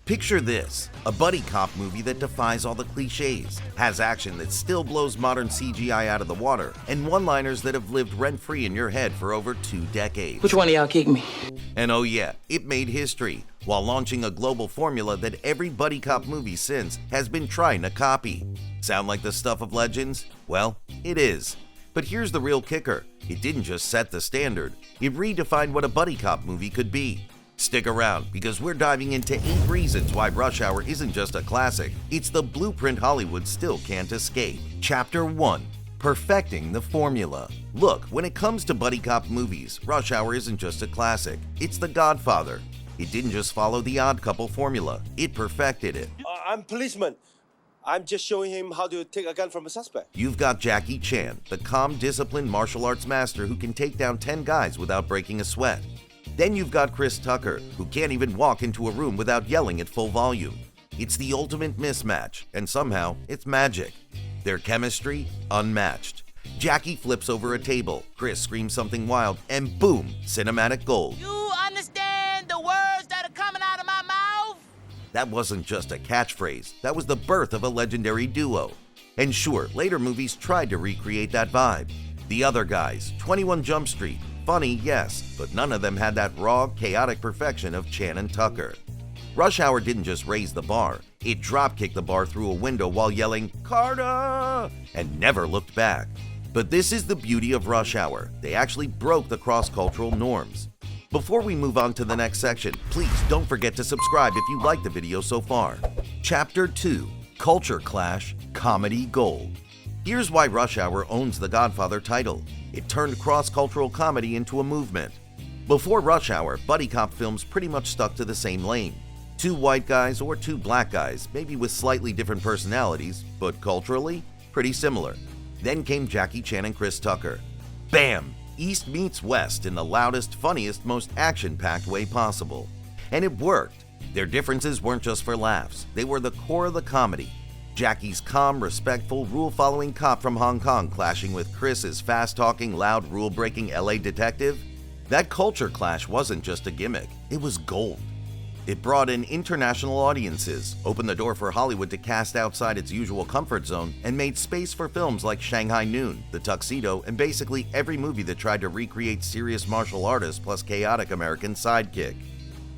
Picture this, a buddy cop movie that defies all the cliches, has action that still blows modern CGI out of the water, and one-liners that have lived rent-free in your head for over 2 decades. Which one of y'all kicked me? And oh yeah, it made history, while launching a global formula that every buddy cop movie since has been trying to copy. Sound like the stuff of legends? Well, it is. But here's the real kicker, it didn't just set the standard, it redefined what a buddy cop movie could be. Stick around, because we're diving into 8 reasons why Rush Hour isn't just a classic, it's the blueprint Hollywood still can't escape. Chapter 1. Perfecting the Formula. Look, when it comes to buddy cop movies, Rush Hour isn't just a classic, it's the Godfather. It didn't just follow the Odd Couple formula, it perfected it. I'm policeman. I'm just showing him how to take a gun from a suspect. You've got Jackie Chan, the calm, disciplined martial arts master who can take down 10 guys without breaking a sweat. Then you've got Chris Tucker, who can't even walk into a room without yelling at full volume. It's the ultimate mismatch, and somehow it's magic. Their chemistry, unmatched. Jackie flips over a table, Chris screams something wild, and boom, cinematic gold. You understand the words that are coming out of my mouth? That wasn't just a catchphrase, that was the birth of a legendary duo. And sure, later movies tried to recreate that vibe. The Other Guys, 21 Jump Street, funny, yes, but none of them had that raw, chaotic perfection of Chan and Tucker. Rush Hour didn't just raise the bar, it drop-kicked the bar through a window while yelling, "Carter!" and never looked back. But this is the beauty of Rush Hour, they actually broke the cross-cultural norms. Before we move on to the next section, please don't forget to subscribe if you liked the video so far. Chapter 2. Culture Clash, Comedy Gold. Here's why Rush Hour owns the Godfather title. It turned cross-cultural comedy into a movement. Before Rush Hour, buddy cop films pretty much stuck to the same lane. 2 white guys or 2 black guys, maybe with slightly different personalities, but culturally, pretty similar. Then came Jackie Chan and Chris Tucker. Bam! East meets West in the loudest, funniest, most action-packed way possible. And it worked. Their differences weren't just for laughs, they were the core of the comedy. Jackie's calm, respectful, rule-following cop from Hong Kong clashing with Chris's fast-talking, loud, rule-breaking LA detective? That culture clash wasn't just a gimmick, it was gold. It brought in international audiences, opened the door for Hollywood to cast outside its usual comfort zone, and made space for films like Shanghai Noon, The Tuxedo, and basically every movie that tried to recreate serious martial artists plus chaotic American sidekick.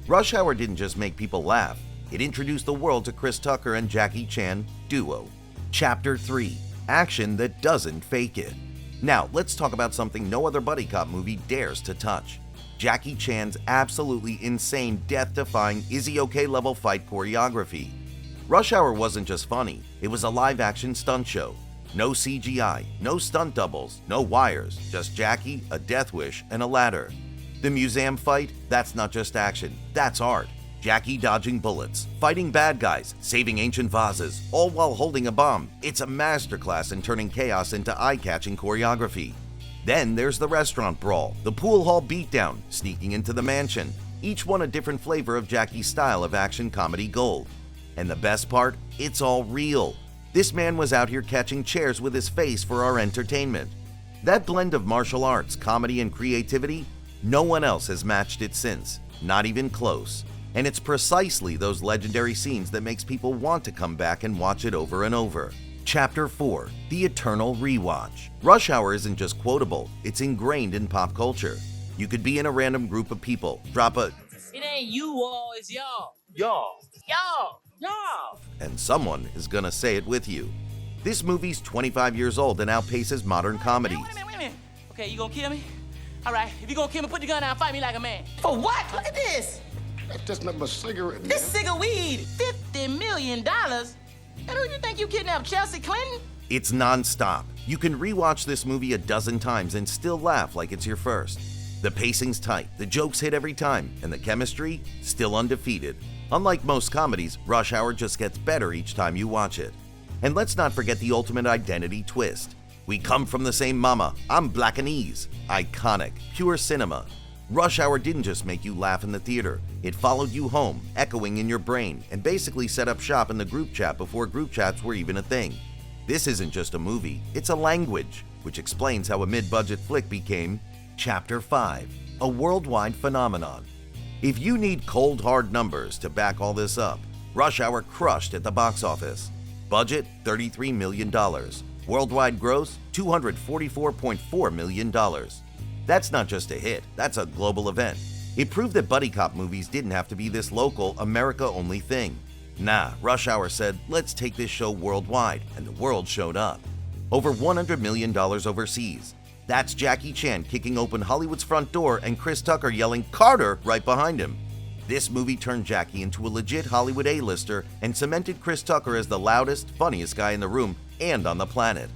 Rush Hour didn't just make people laugh, it introduced the world to Chris Tucker and Jackie Chan duo. Chapter 3. Action that doesn't fake it. Now, let's talk about something no other buddy cop movie dares to touch. Jackie Chan's absolutely insane, death-defying, is-he-okay level fight choreography. Rush Hour wasn't just funny, it was a live-action stunt show. No CGI, no stunt doubles, no wires, just Jackie, a death wish, and a ladder. The museum fight? That's not just action, that's art. Jackie dodging bullets, fighting bad guys, saving ancient vases, all while holding a bomb. It's a masterclass in turning chaos into eye-catching choreography. Then there's the restaurant brawl, the pool hall beatdown, sneaking into the mansion. Each one a different flavor of Jackie's style of action comedy gold. And the best part? It's all real. This man was out here catching chairs with his face for our entertainment. That blend of martial arts, comedy, and creativity, no one else has matched it since, not even close. And it's precisely those legendary scenes that makes people want to come back and watch it over and over. Chapter 4. The Eternal Rewatch. Rush Hour isn't just quotable, it's ingrained in pop culture. You could be in a random group of people, drop a It ain't you all, it's y'all. Y'all. Y'all. and someone is gonna say it with you. This movie's 25 years old and outpaces modern comedies. Wait a minute. Okay, you gonna kill me? All right, if you gonna kill me, put the gun down and fight me like a man. For what? Look at this. That's just not my cigarette, man. This cig of weed, $50 million? And who you think you kidnapped, Chelsea Clinton? It's non-stop. You can rewatch this movie a dozen times and still laugh like it's your first. The pacing's tight, the jokes hit every time, and the chemistry, still undefeated. Unlike most comedies, Rush Hour just gets better each time you watch it. And let's not forget the ultimate identity twist. We come from the same mama, I'm Blackanese. Iconic, pure cinema. Rush Hour didn't just make you laugh in the theater, it followed you home, echoing in your brain, and basically set up shop in the group chat before group chats were even a thing. This isn't just a movie, it's a language, which explains how a mid-budget flick became Chapter 5, a worldwide phenomenon. If you need cold hard numbers to back all this up, Rush Hour crushed at the box office. Budget, $33 million. Worldwide gross, $244.4 million. That's not just a hit, that's a global event. It proved that buddy cop movies didn't have to be this local, America-only thing. Nah, Rush Hour said, let's take this show worldwide, and the world showed up. Over $100 million overseas. That's Jackie Chan kicking open Hollywood's front door and Chris Tucker yelling "Carter" right behind him. This movie turned Jackie into a legit Hollywood A-lister and cemented Chris Tucker as the loudest, funniest guy in the room and on the planet.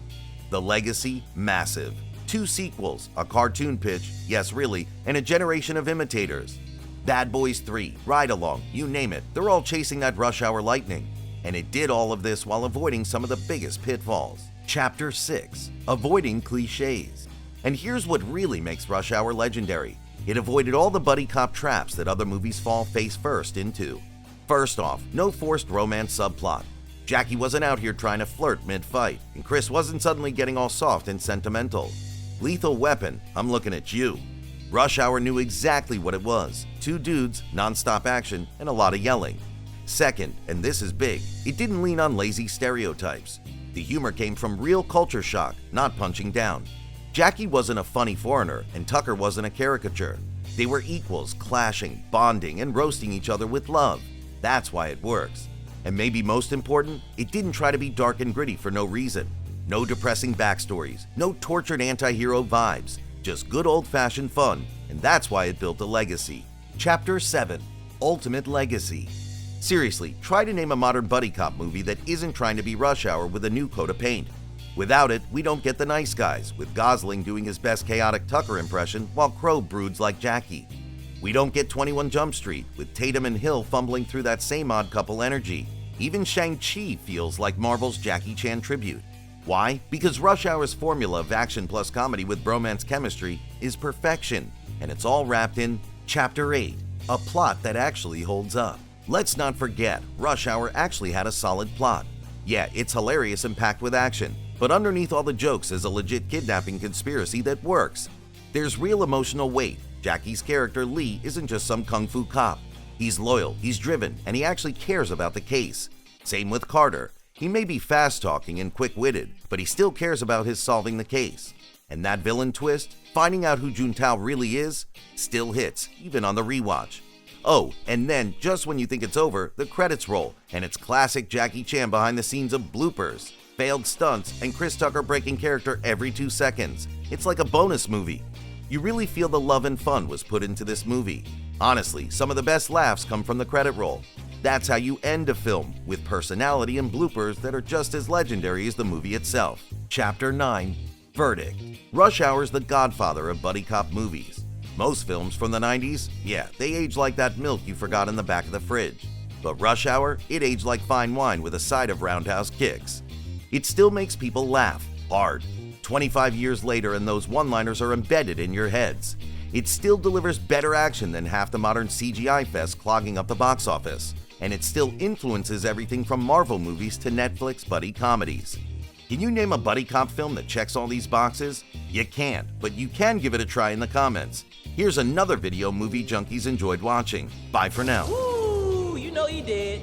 The legacy, massive. 2 sequels, a cartoon pitch, yes really, and a generation of imitators. Bad Boys 3, Ride Along, you name it, they're all chasing that Rush Hour lightning. And it did all of this while avoiding some of the biggest pitfalls. Chapter 6, Avoiding Cliches. And here's what really makes Rush Hour legendary. It avoided all the buddy cop traps that other movies fall face first into. First off, no forced romance subplot. Jackie wasn't out here trying to flirt mid-fight, and Chris wasn't suddenly getting all soft and sentimental. Lethal Weapon, I'm looking at you. Rush Hour knew exactly what it was. 2 dudes, non-stop action, and a lot of yelling. Second, and this is big, it didn't lean on lazy stereotypes. The humor came from real culture shock, not punching down. Jackie wasn't a funny foreigner, and Tucker wasn't a caricature. They were equals, clashing, bonding, and roasting each other with love. That's why it works. And maybe most important, it didn't try to be dark and gritty for no reason. No depressing backstories, no tortured anti-hero vibes, just good old-fashioned fun, and that's why it built a legacy. Chapter 7, Ultimate Legacy. Seriously, try to name a modern buddy cop movie that isn't trying to be Rush Hour with a new coat of paint. Without it, we don't get The Nice Guys, with Gosling doing his best chaotic Tucker impression while Crow broods like Jackie. We don't get 21 Jump Street, with Tatum and Hill fumbling through that same odd couple energy. Even Shang-Chi feels like Marvel's Jackie Chan tribute. Why? Because Rush Hour's formula of action plus comedy with bromance chemistry is perfection, and it's all wrapped in Chapter 8, a plot that actually holds up. Let's not forget, Rush Hour actually had a solid plot. Yeah, it's hilarious and packed with action, but underneath all the jokes is a legit kidnapping conspiracy that works. There's real emotional weight. Jackie's character, Lee, isn't just some kung fu cop. He's loyal, he's driven, and he actually cares about the case. Same with Carter. He may be fast-talking and quick-witted, but he still cares about his solving the case. And that villain twist, finding out who Juntao really is, still hits, even on the rewatch. Oh, and then, just when you think it's over, the credits roll, and it's classic Jackie Chan behind the scenes of bloopers, failed stunts, and Chris Tucker breaking character every 2 seconds. It's like a bonus movie. You really feel the love and fun was put into this movie. Honestly, some of the best laughs come from the credit roll. That's how you end a film, with personality and bloopers that are just as legendary as the movie itself. Chapter 9, Verdict. Rush Hour's the Godfather of buddy cop movies. Most films from the 90s, yeah, they age like that milk you forgot in the back of the fridge. But Rush Hour, it aged like fine wine with a side of roundhouse kicks. It still makes people laugh, hard. 25 years later and those one-liners are embedded in your heads. It still delivers better action than half the modern CGI fest clogging up the box office. And it still influences everything from Marvel movies to Netflix buddy comedies. Can you name a buddy cop film that checks all these boxes? You can't, but you can give it a try in the comments. Here's another video movie junkies enjoyed watching. Bye for now. Ooh, you know you did.